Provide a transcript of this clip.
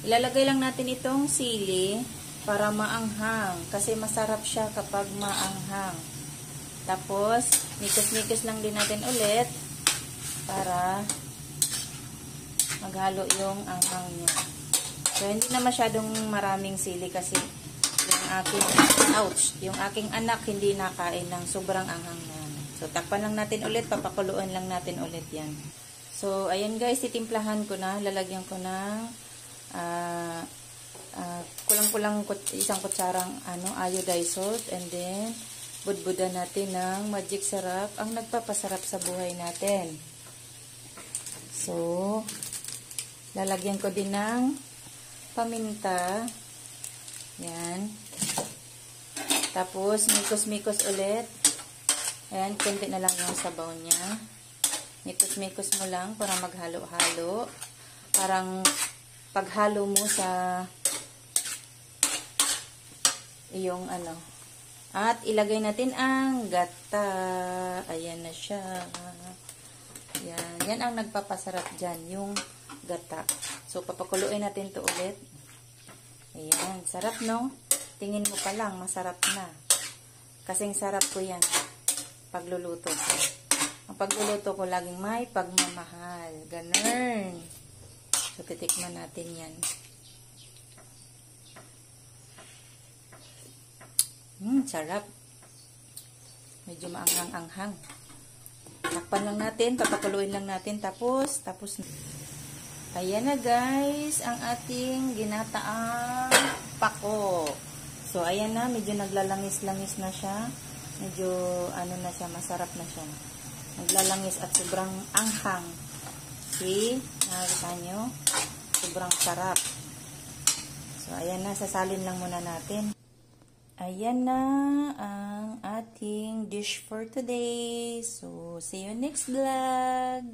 Ilalagay lang natin itong sili para maanghang. Kasi masarap siya kapag maanghang. Tapos, mikos-mikos lang din natin ulit para maghalo yung anghang niya. So, hindi na masyadong maraming sili kasi yung aking anak hindi nakain ng sobrang anghang na. So, takpan lang natin ulit, papakuluan lang natin ulit yan. So, ayan guys, titimplahan ko na, lalagyan ko ng kulang-kulang isang kutsarang iodized salt, and then budbudan natin ng magic sarap, ang nagpapasarap sa buhay natin. So, lalagyan ko din ng paminta. Yan. Tapos, mikos-mikos ulit. Ayan, kunti na lang yung sabaw niya. Mikos-mikos mo lang para maghalo-halo. Parang paghalo mo sa iyong At ilagay natin ang gata. Ayan na siya. Yan. Yan ang nagpapasarap dyan, yung gata. So, papakuluin natin to ulit. Ayan. Sarap, no? Tingin mo pa lang, masarap na. Kasing sarap ko yan. Pagluluto ko. Ang pagluluto ko, laging may pagmamahal. Ganun. So, titikman natin yan. Sarap. Medyo maanghang-anghang. Takpan lang natin, papakuluin lang natin, tapos na. Ayan na guys, ang ating ginataang pako. So, ayan na, medyo naglalangis-langis na siya. Medyo, na siya, masarap na siya. Naglalangis at sobrang anghang. See? Nakakita nyo? Sobrang sarap. So, ayan na, sasalin lang muna natin. Ayan na ang ating dish for today. So, see you next vlog.